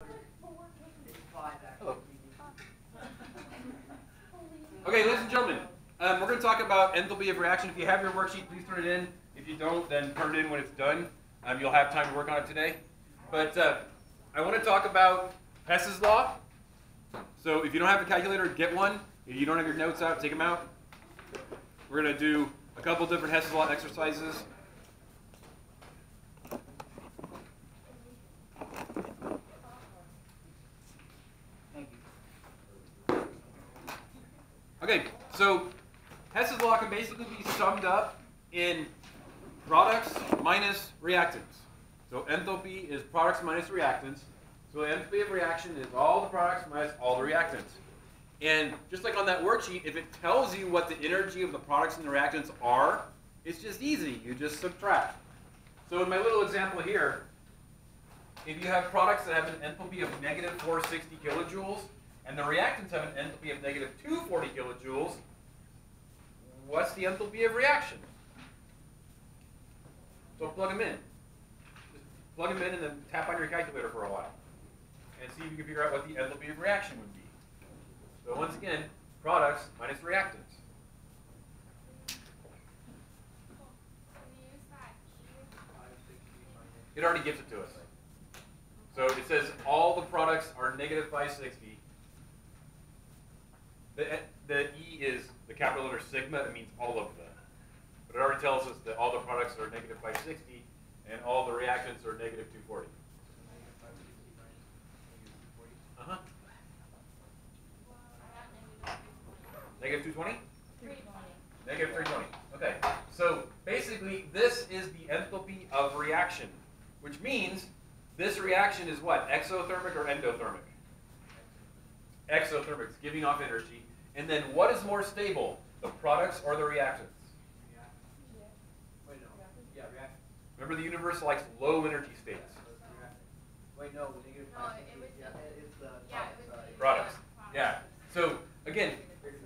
Hello. Okay, ladies and gentlemen, we're going to talk about enthalpy of reaction. If you have your worksheet, please turn it in. If you don't, then turn it in when it's done. You'll have time to work on it today. But I want to talk about Hess's law. So if you don't have a calculator, get one. If you don't have your notes out, take them out. We're going to do a couple different Hess's law exercises. Okay, so Hess's law can basically be summed up in products minus reactants. So enthalpy is products minus reactants. So the enthalpy of reaction is all the products minus all the reactants. And just like on that worksheet, if it tells you what the energy of the products and the reactants are, it's just easy. You just subtract. So in my little example here, if you have products that have an enthalpy of negative 460 kilojoules, and the reactants have an enthalpy of negative 240 kilojoules, what's the enthalpy of reaction? So plug them in. Just plug them in and then tap on your calculator for a while. And see if you can figure out what the enthalpy of reaction would be. So once again, products minus reactants. It already gives it to us. So it says all the products are negative 560. The E is the capital letter sigma. It means all of them. But it already tells us that all the products are negative 560 and all the reactants are negative 240. Uh-huh. Negative 220? 320. Negative 320. Okay. So basically, this is the enthalpy of reaction, which means this reaction is what? Exothermic or endothermic? Exothermic. It's giving off energy. And then what is more stable, the products or the reactants? Wait, no. Yeah, reactants. Remember, the universe likes low energy states. Wait, no. Negative 560. It's the Products. Yeah. So again,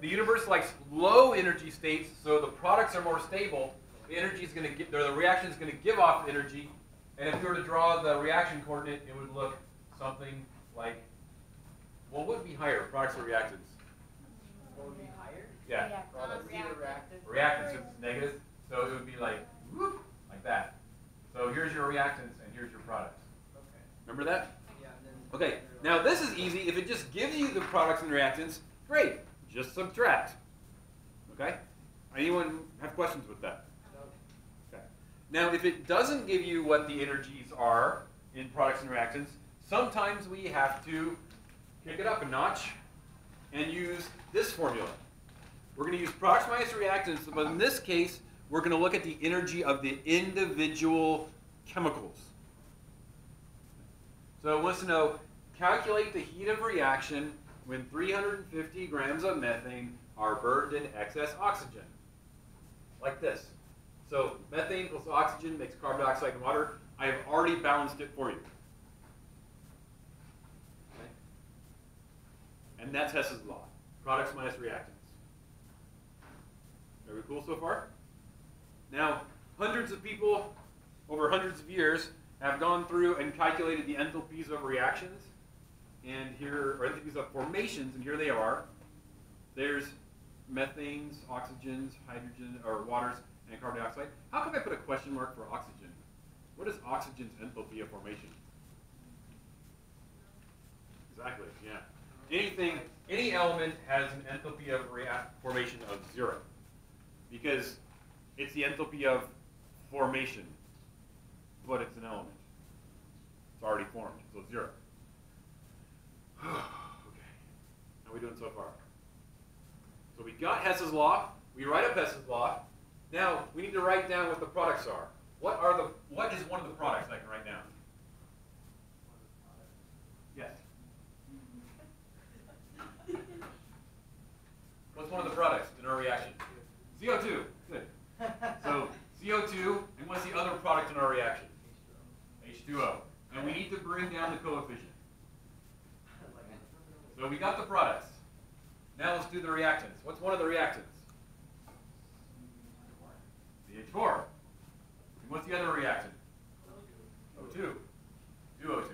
the universe likes low energy states, so the products are more stable. The energy is going to get, or the reaction is going to give off energy. And if we were to draw the reaction coordinate, it would look something like, well, what would be higher, products or reactants? What would be higher? Yeah. Reactants, it's negative, so it would be like, whoop, like that. So here's your reactants and here's your products. Okay. Remember that? Yeah. And then Okay, now this is easy. If it just gives you the products and reactants, great. Just subtract. Okay? Anyone have questions with that? No. Okay. Now, if it doesn't give you what the energies are in products and reactants, sometimes we have to kick it up a notch and use this formula. We're going to use products minus reactants, but in this case, we're going to look at the energy of the individual chemicals. So it wants to know, calculate the heat of reaction when 350 grams of methane are burned in excess oxygen. Like this. So methane plus oxygen makes carbon dioxide and water. I have already balanced it for you. Okay? And that's Hess's law. Products minus reactants. Are we cool so far? Now, hundreds of people over hundreds of years have gone through and calculated the enthalpies of reactions, and here, or enthalpies of formations, and here they are. There's methanes, oxygens, hydrogen, or waters, and carbon dioxide. How come I put a question mark for oxygen? What is oxygen's enthalpy of formation? Exactly, yeah. Any element has an enthalpy of formation of 0, because it's the enthalpy of formation, but it's an element. It's already formed, so 0. Okay, how are we doing so far? So we got Hess's law. We write up Hess's law. Now we need to write down what the products are. What is one of the products I can write down? Yes. What's one of the products in our reaction? CO2. Good. So CO2, and what's the other product in our reaction? H2O. And we need to bring down the coefficient. So we got the products. Now let's do the reactants. What's one of the reactants? CH4. And what's the other reactant? O2. Do O2.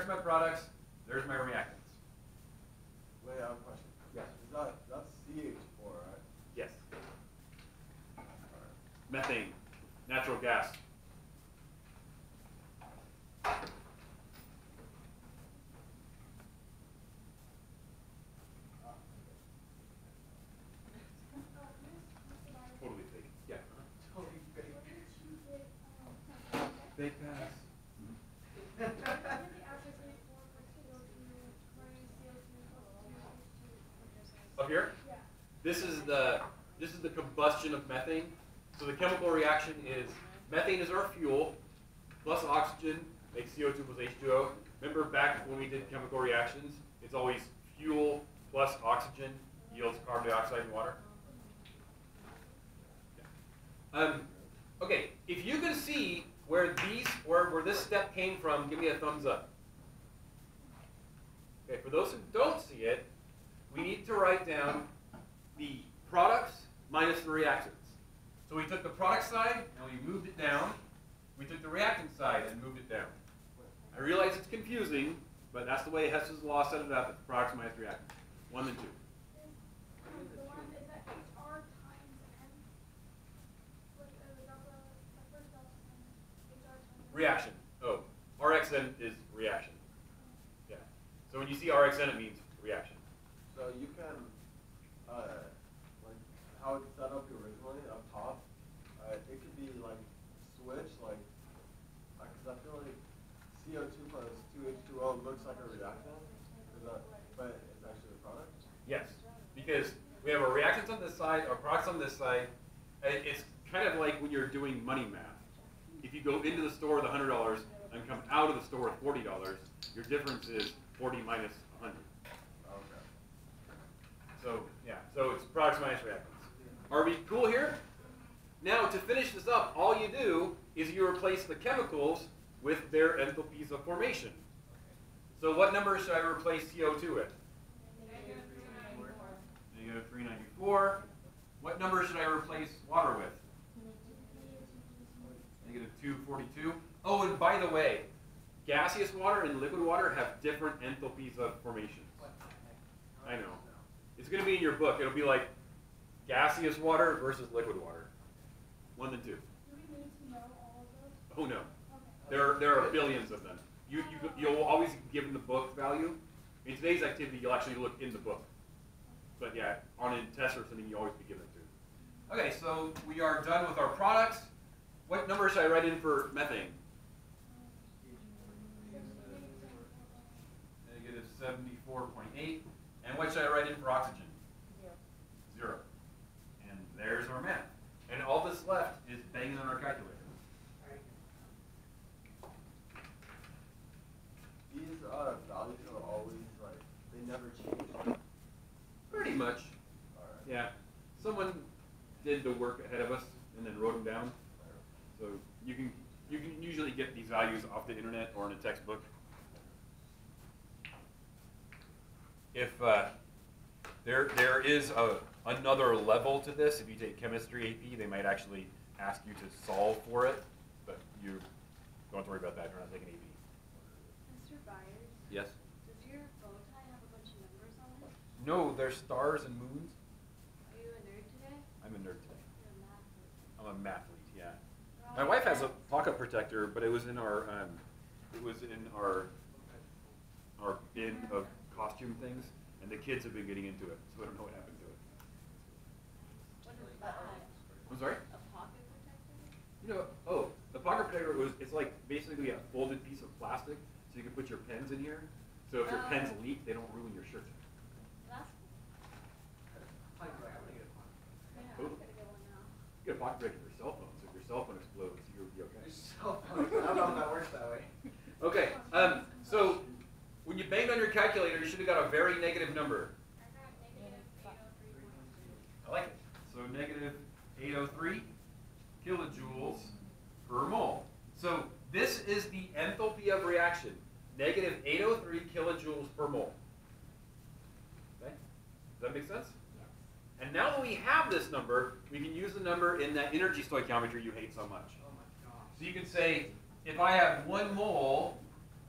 there's my products, there's my reactants. Wait, I have a question. Yes. That's CH4, right? Yes. Methane, natural gas. Totally fake. Yeah. Totally fake. Fake pass. Up here? Yeah. This is the combustion of methane. So the chemical reaction is methane is our fuel plus oxygen makes CO2 plus H2O. Remember back when we did chemical reactions, it's always fuel plus oxygen yields carbon dioxide and water. Yeah. Okay, if you can see where this step came from, give me a thumbs up. Okay, for those who don't see it, we need to write down the products minus the reactants. So we took the product side and we moved it down. We took the reactant side and moved it down. I realize it's confusing, but that's the way Hess's law set it up. It's products minus reactants. 1 and 2. The one is that HR times N. What, the first delta is HR times N. Reaction. Oh, RxN is reaction. Yeah. So when you see RxN, it means reaction. So you can, like how it's set up originally up top, it could be like switch, like, because I feel like CO2 plus 2H2O looks like a reactant, but it's actually a product. Yes, because we have our reactants on this side, our products on this side. It's kind of like when you're doing money math. If you go into the store with $100 and come out of the store with $40, your difference is 40 minus 100. Okay. So yeah, so it's products minus reactants. Are we cool here? Now to finish this up, all you do is you replace the chemicals with their enthalpies of formation. So what number should I replace CO2 with? Negative 394. What number should I replace water with? Negative 242. Oh, and by the way, gaseous water and liquid water have different enthalpies of formation. I know. It's going to be in your book. It'll be like gaseous water versus liquid water. 1 and 2. Do we need to know all of those? Oh no. Okay. There are billions of them. You'll always be given the book value. In today's activity, you'll actually look in the book. But yeah, on a test or something, you always be given it to. Okay, so we are done with our products. What number should I write in for methane? Negative 74.8. And what should I write in for oxygen? 0. And there's our math. And all that's left is banging on our calculator. These values are always like, they never change. Pretty much. Alright. Yeah. Someone did the work ahead of us and then wrote them down. So you can usually get these values off the internet or in a textbook. If there is another level to this, if you take chemistry AP, they might actually ask you to solve for it, but you don't have to worry about that. You're not taking AP. Mr. Byers, Yes. does your bow tie have a bunch of numbers on it? No, there's stars and moons. Are you a nerd today? I'm a nerd today. You're a mathlete. I'm a mathlete, yeah. My wife has a pocket protector, but it was in our bin of costume things, and the kids have been getting into it, so I don't know what happened to it. What is that? I'm sorry? A pocket protector? You know, the pocket protector it's like basically a folded piece of plastic, so you can put your pens in here. So if your pens leak, they don't ruin your shirt. That's I'm gonna get a pocket. yeah, Cool. I'm gonna get one now. You get a pocket protector for your cell phone, so if your cell phone explodes, you'll be okay. So, I don't know if that works that way. Okay, so when you banged on your calculator, you should have got a very negative number. I got negative 803.2. I like it. So negative 803 kilojoules per mole. So this is the enthalpy of reaction, negative 803 kilojoules per mole. Okay? Does that make sense? Yes. And now that we have this number, we can use the number in that energy stoichiometry you hate so much. Oh my gosh. So you can say, if I have 1 mole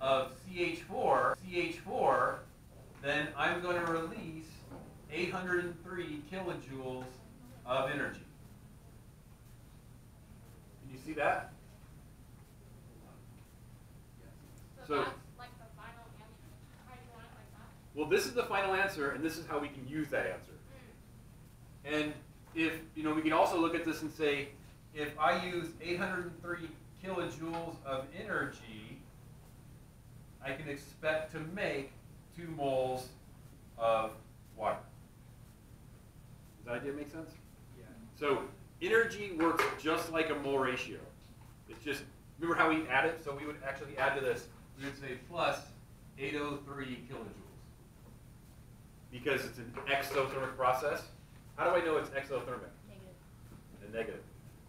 of CH4, then I'm going to release 803 kilojoules of energy. Can you see that? So that's like the final answer. How do you want it like that? well, this is the final answer, and this is how we can use that answer. And if, we can also look at this and say, if I use 803 kilojoules of energy, I can expect to make 2 moles of water. Does that idea make sense? Yeah. So energy works just like a mole ratio. It's just, remember how we add it? So we would actually add to this, we would say plus 803 kilojoules. Because it's an exothermic process. How do I know it's exothermic? Negative. And negative.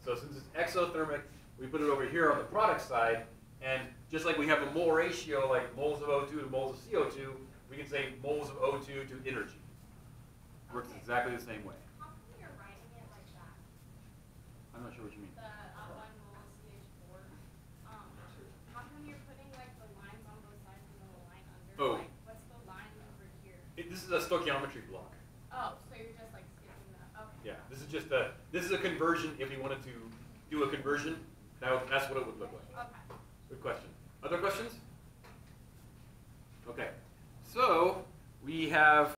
So since it's exothermic, we put it over here on the product side, and just like we have a mole ratio, like moles of O2 to moles of CO2, we can say moles of O2 to energy. Works exactly the same way. How come you're writing it like that? I'm not sure what you mean. The 1 mole CH4. How come you're putting like the lines on both sides and then the line under? Oh. Like, what's the line over here? This is a stoichiometry block. Oh, so you're just like skipping that. Okay. Yeah, this is just this is a conversion. If we wanted to do a conversion, that's what it would look like. Okay. Good question. Other questions? Okay. So we have